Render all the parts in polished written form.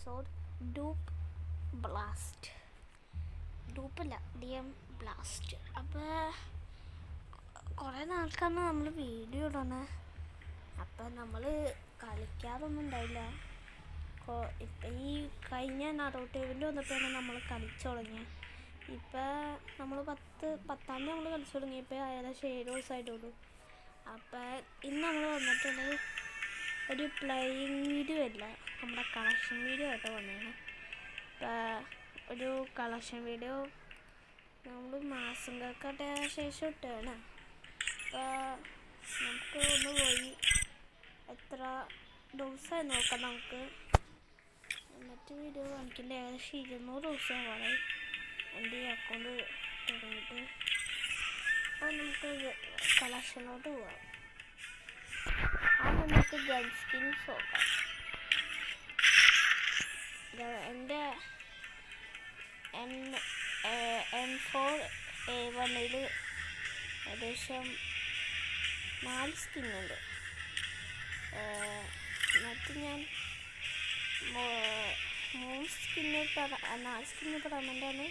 Episode dupe blast. ഡൂപ്പല്ല, DM blast. അപ്പോൾ കുറേ നാൾക്കാണ് നമ്മൾ വീഡിയോ ഇടണേ. അപ്പം നമ്മൾ കളിക്കാറൊന്നും ഉണ്ടായില്ല. ഇപ്പം ഈ കഴിഞ്ഞ നാടോട്ട് ഇവൻ്റ് വന്നപ്പോഴാണ് നമ്മൾ കളിച്ചു തുടങ്ങിയത്. ഇപ്പം നമ്മൾ പത്താം തീയതി നമ്മൾ കളിച്ചു തുടങ്ങിയപ്പോൾ ഏകദേശം 7 ദിവസമായിട്ടുള്ളൂ. അപ്പം ഇന്ന് നമ്മൾ വന്നിട്ടുള്ളത് ഒരു പ്ലേയിങ് വീഡിയോ അല്ല, നമ്മുടെ കളക്ഷൻ വീഡിയോ ആയിട്ട് വന്നതാണ്. അപ്പം ഒരു കളക്ഷൻ വീഡിയോ നമ്മൾ മാസങ്ങൾക്കൊക്കെ ശേഷം ഇട്ടാണ്. അപ്പോൾ നമുക്ക് ഒന്ന് പോയി എത്ര ദിവസമായി നോക്കാം നമുക്ക്. എന്നിട്ട് വീഡിയോ കാണിക്കേണ്ട ഏകദേശം 200 ദിവസമാണ് എൻ്റെ ഈ അക്കൗണ്ട് തുടങ്ങിയിട്ട്. അപ്പോൾ നമുക്ക് കളക്ഷനോട്ട് പോവാം. നമുക്ക് ഗൺ സ്കിൻസ് നോക്കാം. എൻ്റെ M4A1 ഏകദേശം 4 സ്കിന്നുണ്ട്. എന്നിട്ട് ഞാൻ 4 സ്കിന്ന് പെർമനൻ്റാണ്,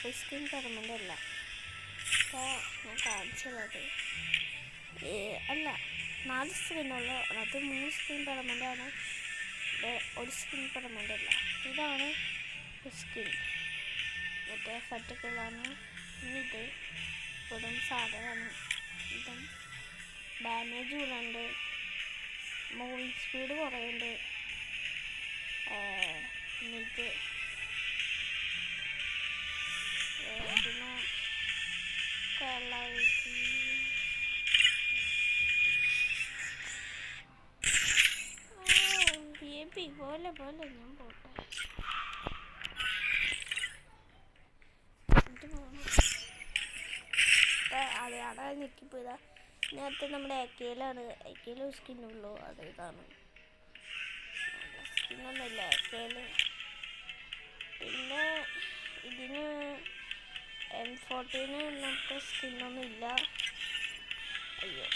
ഒരു സ്കിൻ പെർമനൻ്റ് അല്ല. അപ്പോൾ ഞാൻ കാണിച്ചുള്ളത് അല്ല 4 സ്കിന്നുള്ളൂ, അത് 3 സ്കിൻ പെർമനൻ്റാണ്, ഒരു സ്കിൻ പെർമനൻ്റ് അല്ല. ഇതാണ് സ്കിൻ, മറ്റേ ഫറ്റുകളാണ്. പിന്നെ ഇത് വെറും സാധനമാണ്. ഇതും ഡാമേജ് കൂടുന്നുണ്ട്, മൂവിങ് സ്പീഡ് കുറയുന്നുണ്ട്. പിന്നെ ഇത് പിന്നെ പോലെ ഞാൻ പോട്ടെ. അതെ അവിടെ ഞെക്കിപ്പോയതാ. നേരത്തെ നമ്മുടെ AKയിലാണ്, AKയിൽ ഒരു സ്കിന്നുള്ളൂ, അത് ഇതാണ്. സ്കിന്നൊന്നുമില്ല AKയിൽ. പിന്നെ ഇതിന് M14 നമുക്ക് സ്കിന്നൊന്നും ഇല്ല. അയ്യോ.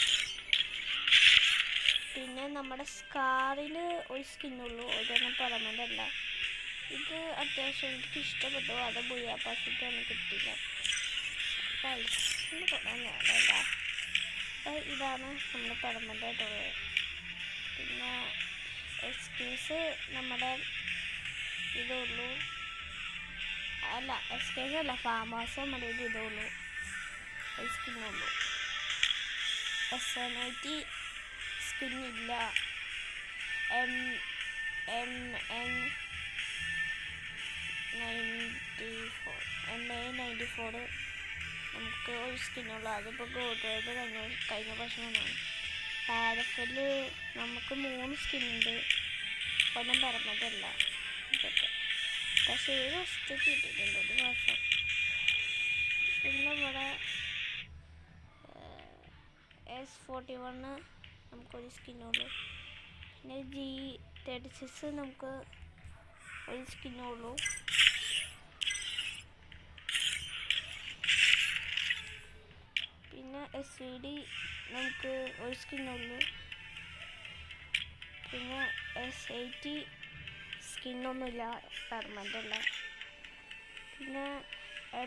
പിന്നെ നമ്മുടെ സ്കാറിൽ ഒരു സ്കിന്നുള്ളൂ, ഇതൊന്നും പെർമനൻ്റ് അല്ല. ഇത് അത്യാവശ്യം എനിക്ക് ഇഷ്ടപ്പെട്ടു, അത് ബുയാപ്പാസിറ്റാണ് കിട്ടില്ല. പൈസ തുടങ്ങിയതല്ല. അപ്പം ഇതാണ് നമ്മൾ പെർമനൻ്റ് ആയിട്ടുള്ളത്. പിന്നെ എക്സ്ക്യൂസ് നമ്മുടെ ഇതുള്ളൂ, അല്ല എക്സ്ക്യൂസ് അല്ല, ഫാം ഹൗസ് നമ്മുടെ ഇതുള്ളൂ, ഒരു സ്കിന്നുള്ളൂ. SN80 സ്കിന്നില്ല. MA94 നമുക്ക് ഒരു സ്കിന്നുള്ള, അതിപ്പോൾ ഗോൾഡ് കഴിഞ്ഞ പ്രശ്നമാണ്. പാരഫിൽ നമുക്ക് 3 സ്കിന്നുണ്ട്, ഒന്നും പറഞ്ഞതല്ല. ഇതൊക്കെ പക്ഷേ 7 ദിവസത്തേക്ക് കിട്ടിയിട്ടുണ്ട്, 1 മാസം. പിന്നെ ഇവിടെ S41 നമുക്കൊരു സ്കിന്നുള്ളൂ. പിന്നെ G36 നമുക്ക് ഒരു സ്കിന്നുള്ളൂ. പിന്നെ SVD നമുക്ക് ഒരു സ്കിന്നുള്ളൂ. പിന്നെ S80 സ്കിന്നൊന്നുമില്ല, പെർമനൻ്റ് അല്ല. പിന്നെ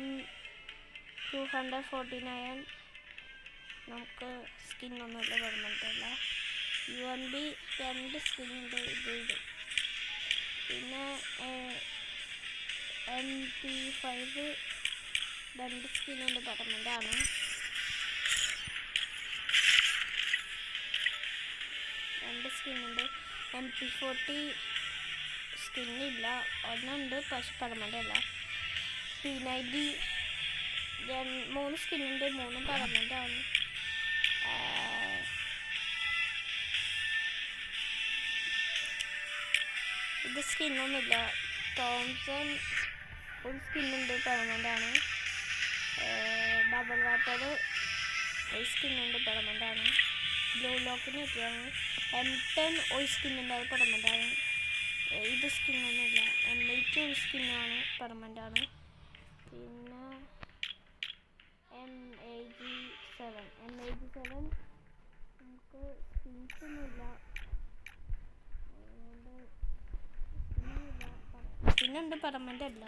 M249 നമുക്ക് സ്കിന്നൊന്നുമില്ല, പെർമനൻ്റ് അല്ല. UMB 2 സ്കിന്നുണ്ട്, ഇത്. പിന്നെ MP5 2 സ്കിന്നുണ്ട്, പെർമനൻ്റ് ആണ്. സ്കിന്നുണ്ട്. MP40 സ്കിന്നില്ല, ഒന്നുണ്ട് പക്ഷെ പെർമനൻ്റ് അല്ല. P90 3 സ്കിന്നുണ്ട്, 3 പെർമനൻ്റ് ആണ്. ഇത് സ്കിന്നൊന്നുമില്ല. തോംസൺ ഒരു സ്കിന്നുണ്ട്, പെർമനൻ്റ് ആണ്. ഡബിൾ വാട്ടർ ഒരു സ്കിന്നുണ്ട്, പെർമനൻ്റ് ആണ്. ബ്ലൂ ലോക്കിന് പറ്റിയാണ്. M10 ഒരു സ്കിന്നുണ്ട്, അത് പെർമനൻ്റ് ആണ്. ഇത് സ്കിന്നൊന്നുമില്ല. M8 ഒരു സ്കിന്നാണ്, പെർമനൻ്റ് ആണ്. പിന്നെ M87 നമുക്ക് സ്കിൻസൊന്നുമില്ല, സ്കിന്നുണ്ട്, പെർമനൻ്റ് അല്ല.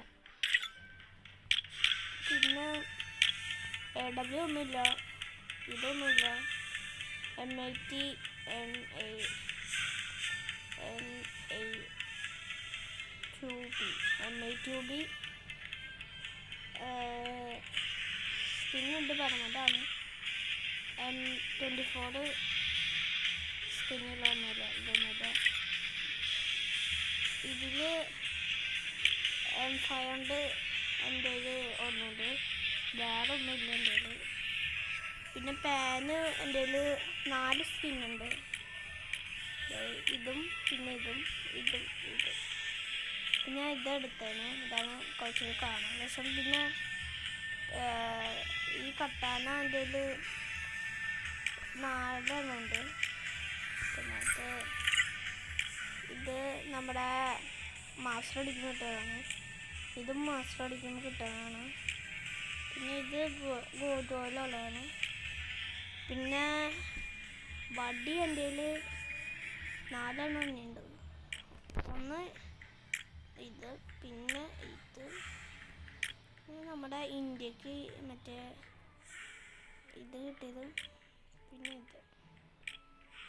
പിന്നെ AW ഒന്നുമില്ല, ഇതൊന്നുമില്ല. M80 MA2B സ്കിന്നുണ്ട്, പെർമനൻ്റാണ്. M24 സ്കിന്നുള്ള ഒന്നുമില്ല, ഇതൊന്നുമില്ല. ഇതിൽ M500 എൻ്റെ കയ്യിൽ ഒന്നുണ്ട്, വേറെ ഒന്നുമില്ല എൻ്റെ കയ്യിൽ. പിന്നെ പാന് എൻ്റെ കയ്യിൽ 4 സ്കിന്നുണ്ട്, ഇതും പിന്നെ ഇതും. പിന്നെ ഇതെടുത്തേന്, ഇതാണ് കുറച്ചുകൂടി കാണാൻ രസം. പിന്നെ ഈ കട്ടാന എൻ്റെ കയ്യിൽ 4 എണ്ണമുണ്ട്. പിന്നെ ഇത് നമ്മുടെ മാസ്റ്റർ അടിക്കുമ്പോൾ കിട്ടുന്നതാണ്, ഇതും മാസ്റ്റർ അടിക്കുമ്പോൾ കിട്ടുന്നതാണ്. പിന്നെ ഇത് ഗോൾഡ് ഓയിലുള്ളതാണ്. പിന്നെ വടി എൻ്റെ കയ്യിൽ 4 എണ്ണം തന്നെയുണ്ട്. ഒന്ന് ഇത്, പിന്നെ ഇത്, നമ്മുടെ ഇന്ത്യക്ക് മറ്റേ ഇത് കിട്ടിയത്. പിന്നെ ഇത്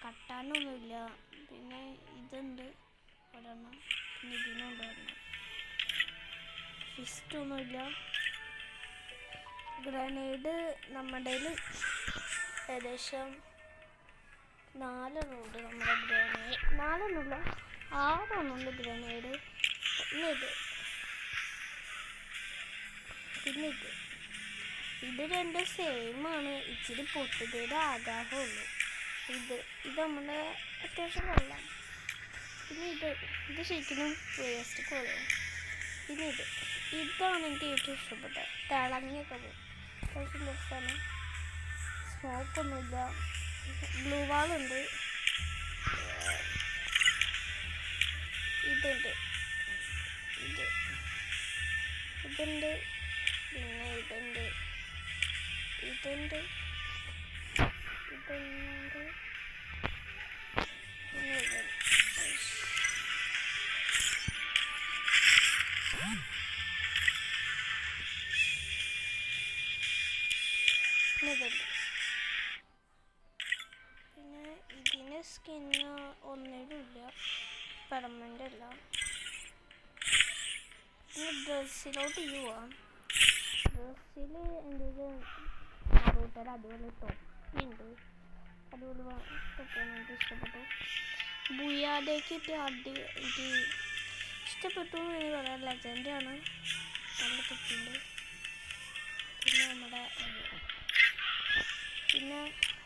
കട്ടാനൊന്നുമില്ല. പിന്നെ ഇതുണ്ട് ഒരെണ്ണം, പിന്നെ ഇതിനുണ്ട് ഒരെണ്ണം. ഫിസ്റ്റൊന്നുമില്ല. ഗ്രനേഡ് നമ്മുടെ കയ്യിൽ ഏകദേശം 4 എണ്ണമുണ്ട്. നമ്മുടെ ഗ്രനേഡ് 4 എണ്ണമില്ല, 6 എണ്ണമുണ്ട് ഗ്രനേഡ്. പിന്നെ ഇത് രണ്ടും സെയിമാണ്, ഇച്ചിരി പൊട്ടുതേടെ ആകാരമുള്ളൂ. ഇത് നമ്മുടെ അത്യാവശ്യം കൊള്ളാം. പിന്നെ ഇത് ശരിക്കും വേസ്റ്റ് കൊള്ളാം. പിന്നെ ഇതാണ് എനിക്ക് ഏറ്റവും ഇഷ്ടപ്പെട്ടത്. തിളങ്ങിയൊക്കെ പോകും, അത്യാവശ്യം രസമാണ്. സ്മോക്കൊന്നുമില്ല. ബ്ലൂ വാളുണ്ട്, ഇതുണ്ട്, പിന്നെ ഇതുണ്ട്. പിന്നെ ഇതിന് സ്കിന്ന് ഒന്നിലുമില്ല, പെർമനൻ്റ് അല്ല. പിന്നെ ഡ്രസ്സിലോട്ട് പോവാം. ഡ്രസ്സിൽ എൻ്റെ നാറൂട്ടയുടെ അടിപൊളി ടോപ്പിയുണ്ട്, അടിപൊളി ടോപ്പിയാണ്, എനിക്ക് ഇഷ്ടപ്പെട്ടു. ബുയാദേക്ക് എനിക്ക് ഇഷ്ടപ്പെട്ടു എന്ന് എനിക്ക് പറയാം, ലെജൻഡാണ്, നല്ല തൊപ്പിയുണ്ട്. പിന്നെ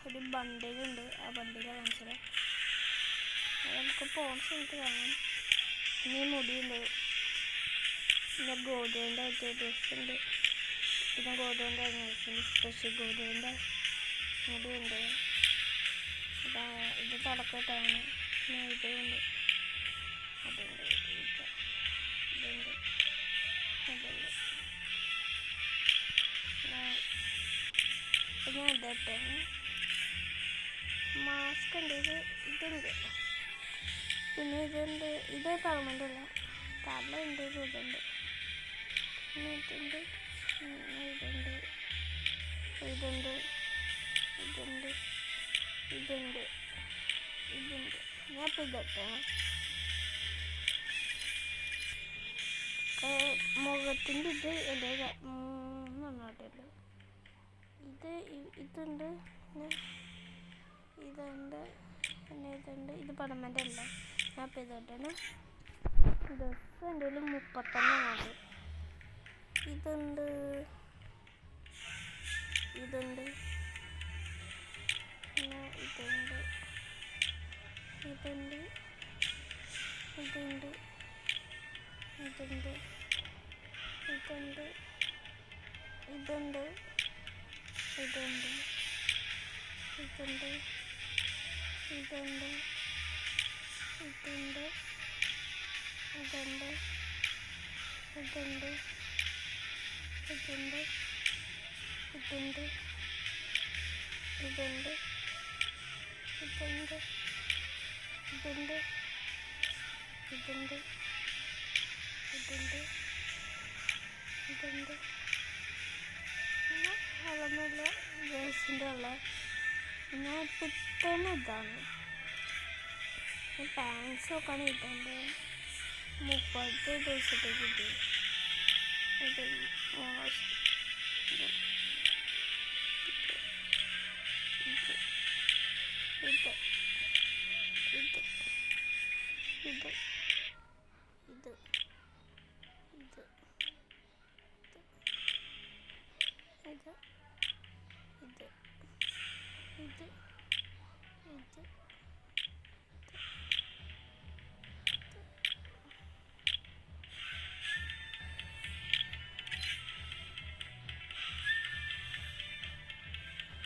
ഒരു ബണ്ടിലുണ്ട്, ആ ബണ്ടിൽ കാണിച്ചത് നമുക്ക് പോകുന്ന സ്ഥലത്ത് കാണാം. പിന്നെ മുടിയുണ്ട്, പിന്നെ ഗോൾഡിൻ്റെ ആയിട്ട് ഡ്രസ്സുണ്ട്, പിന്നെ ഗോൾഡിൻ്റെ സ്പെഷ്യൽ ഗോൾഡിൻ്റെ മുടിയുണ്ട്. ഇത് തുടക്കട്ടാണ്. പിന്നെ ഇതുണ്ട്, അതുണ്ട്, ഇതുണ്ട്. പിന്നെ ഇതട്ടെ മാസ്ക് ഉണ്ട്, ഇതുണ്ട്. പിന്നെ ഇതുണ്ട്, ഇത് പെർമനൻ്റ് അല്ല, തല ഉണ്ട്, ഇതുണ്ട്. പിന്നെ ഇതുണ്ട്. ഞാൻ ഇപ്പം ഇതട്ടെ മുഖത്തിൻ്റെ എൻ്റെ 3 എണ്ണമായിട്ടുണ്ട്. ഇതുണ്ട്, പിന്നെ ഇതുണ്ട്. ഇത് പെർമനൻ്റ് അല്ല, ഞാൻ ഇപ്പം ഇതട്ടെ. ഡ്രസ്സ് എൻ്റെ 30 എണ്ണമാണ്. ഇതുണ്ട്, പിന്നെ ഇതുണ്ട്. ഇതുണ്ട്. ഡേയ്സിൻ്റെ ഉള്ള ഞാൻ ഇപ്പം ഇത്തന്നെ ഇതാണ് പാൻസ് നോക്കുകയാണ് ഇട്ടുണ്ട് 30 ദിവസത്തേക്ക് കിട്ടി ഇത്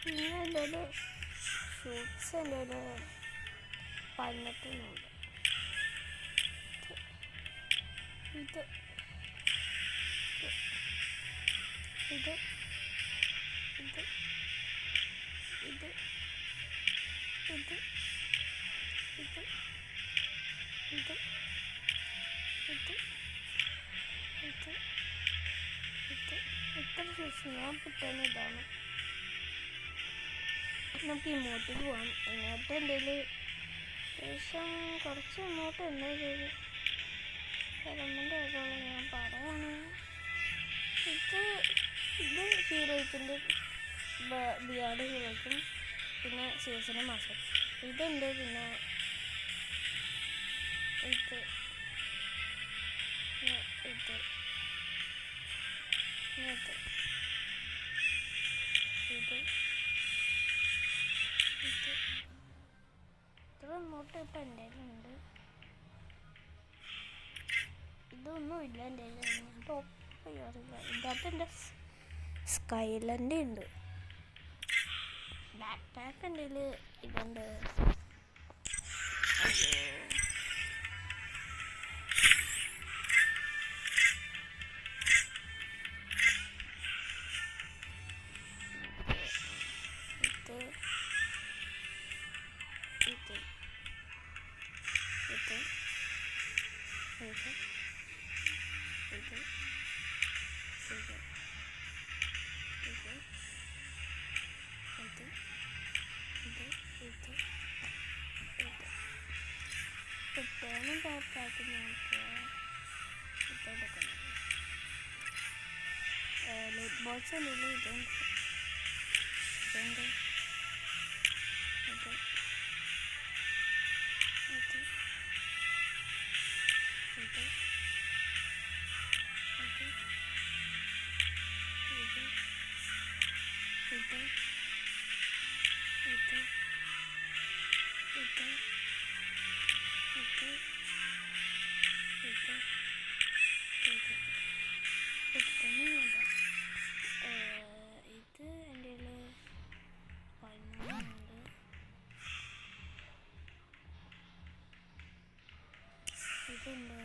പിന്നെ എൻ്റെ ഒരു ഷൂട്ട്സ് എൻ്റെ ഒരു 18 ഇത് ഇത് ഇത് ഇത് ഇത് ഇത് ഇത് ഇത് ഇത് ഇത് ഇത്ര ഷൂസ് ഞാൻ പിറ്റേന്ന് ഇതാണ് നമുക്ക് ഇങ്ങോട്ട് പോവാം ഇങ്ങോട്ട് എന്തെങ്കിലും ശേഷം കുറച്ച് ഇങ്ങോട്ട് എന്തെങ്കിലും ഗവൺമെൻറ് ആയിട്ടുള്ള ഞാൻ പറയുകയാണ് ഇത് ഹീറോയ്ക്കിൻ്റെ ബിയാർഡ് ഹീറോയ്ക്കും പിന്നെ സീസണും മാസം ഇതുണ്ട് പിന്നെ ഇത് ഇത് ഇത് ഇത് ഇത് ഇത്ര നോട്ട് ഇപ്പം എൻ്റെ കയ്യിലുണ്ട് ഇതൊന്നും ഇല്ല എൻ്റെ കയ്യിൽ ടോപ്പ് ചെയ്യാറില്ല ഇതിനകത്ത് എൻ്റെ സ്കൈലൻ്റെ ഉണ്ട് ബാക്ക് പാക്ക് എൻ്റെ കയ്യിൽ ഇതുണ്ട് പിറ്റേന്ന് പാക്ക് നമുക്ക് ഇതെടുക്കണം ലിപ് ബോൾസ് എന്തെങ്കിലും ഇതുണ്ട് ഇതുണ്ട് ഇത് ഇത് ഇത് എൻ്റെ കയ്യിൽ 13 ഉണ്ട് ഇതുണ്ട്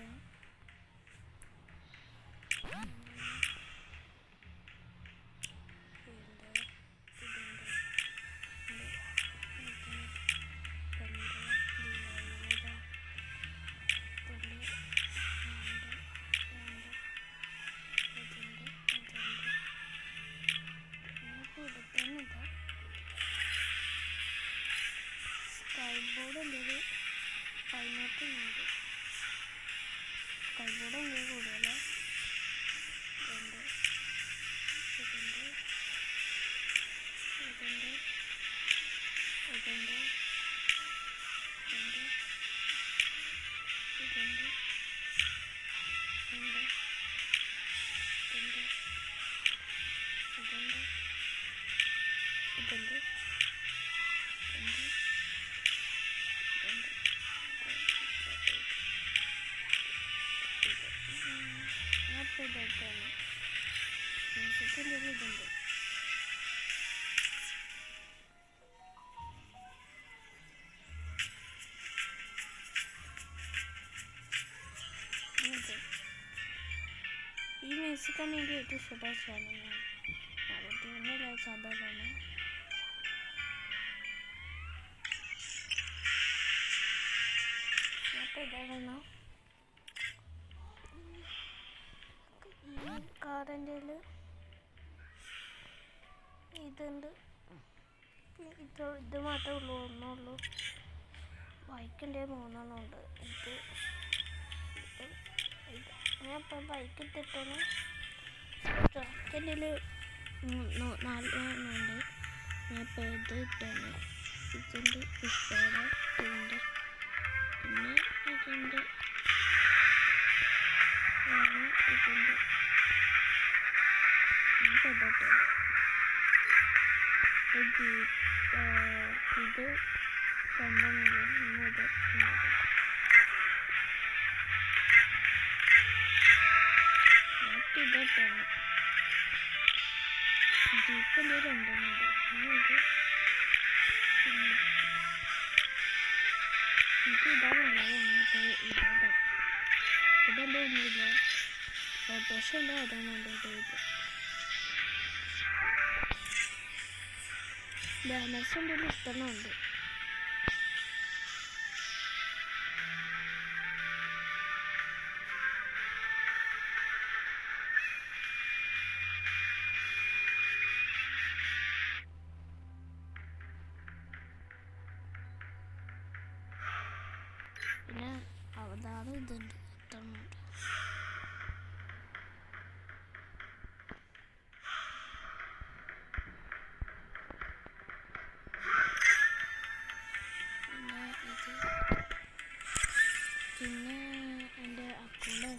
സ്കൈബോർഡ് എന്തെങ്കിലും 18 ഉണ്ട് സ്കൈബോർഡ് എന്തെങ്കിലും കൂടുതൽ ഇതുണ്ട് ഇതുണ്ട് ഇതുണ്ട് ഇതുണ്ട് ഇതുണ്ട് ഇതുണ്ട് ഉണ്ട് ഇതുണ്ട് ഇതുണ്ട് ഇതുണ്ട് ഇതാണ് മ്യൂസിക്കിൻ്റെ ഇതുണ്ട് ഈ മ്യൂസിക്കാണ് എനിക്ക് ഏറ്റവും ഇഷ്ടപ്പെട്ട ചാനൽ അതുകൊണ്ടല്ല സാധാരണ അപ്പോൾ ഇതാണോ ഈ കാറിൻ്റെ ഇതുണ്ട് ഇത് മാത്രമേ ഉള്ളൂ, ഒന്നുള്ളൂ. ബൈക്കിൻ്റെ 3 ഉണ്ട്. ഞാൻ ഇപ്പം ബൈക്ക് ഇട്ടിട്ടാണ്. ട്രാക്കിൻ്റെ 4 ഉണ്ട്. ഞാൻ ഇപ്പം ഇത് ഇട്ടാണ്. ഇതിൻ്റെ പുസ്തകം ഇതിൻ്റെ പിന്നെ ഇതിൻ്റെ ഇതിൻ്റെ ഞാൻ പെടട്ടെ. ഇത് കണ്ടെന്നില്ല ഇന്നത് ഇതിട്ടാണ്. ജീപ്പിൻ്റെ 2 ഉണ്ട്. ഇത് എനിക്ക് ഇതാണുള്ളത്. അങ്ങോട്ട് ഇതാണ്. ഇതെൻ്റെ ഒന്നുമില്ല. ഓട്ടോസ് ഉണ്ട്, അതാണുണ്ട്. ബാനേഴ്സ് ഉണ്ട്, 10 ഉണ്ട്. പിന്നെ അവതാരം ഇതുണ്ട്, 10 ഉണ്ട്. പിന്നെ എൻ്റെ അക്കൗണ്ട്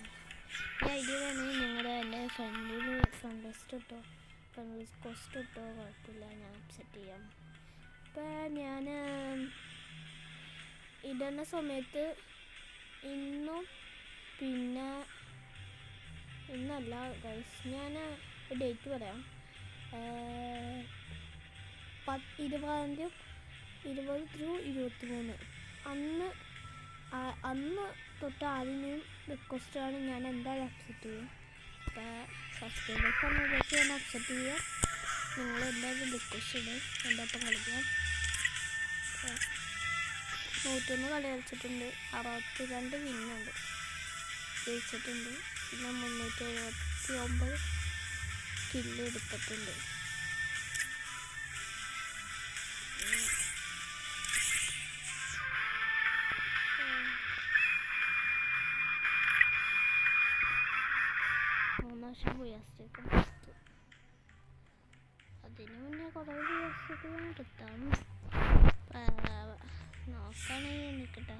ഈ ഐ ഡി വേണമെങ്കിൽ നിങ്ങൾ എൻ്റെ ഫ്രണ്ട് ലിസ്റ്റ് ഇട്ടോ, ഫ്രണ്ട് റിക്വസ്റ്റ് ഇട്ടോ, കുഴപ്പമില്ല, ഞാൻ അക്സെപ്റ്റ് ചെയ്യാം. ഇപ്പം ഞാൻ ഇടുന്ന സമയത്ത് ഇന്നും പിന്നെ ഇന്നല്ല ഗൈസ്, ഞാൻ ഡേറ്റ് പറയാം. 20 to 23 അന്ന് തൊട്ട് ആദ്യം റിക്വസ്റ്റാണ്. ഞാൻ എന്തായാലും അക്സെപ്റ്റ് ചെയ്യും. അപ്പോൾ സബ്സ്ക്രൈബേഴ്സ് പറഞ്ഞ ഞാൻ അക്സെപ്റ്റ് ചെയ്യുക. നിങ്ങൾ എന്തായാലും റിക്വസ്റ്റ് ഇടും, എൻ്റെ ഒപ്പം കളിക്കാം. 101 കളി കളിച്ചിട്ടുണ്ട്, 62 വിന്നുണ്ട്, ജയിച്ചിട്ടുണ്ട്. പിന്നെ 379 കില്ല് എടുത്തിട്ടുണ്ട്. അതിന് മുന്നേ കുറേ ദിവസത്തേക്ക് ഞാൻ എടുത്താം. നോക്കുകയാണെങ്കിൽ നിൽക്കട്ടെ.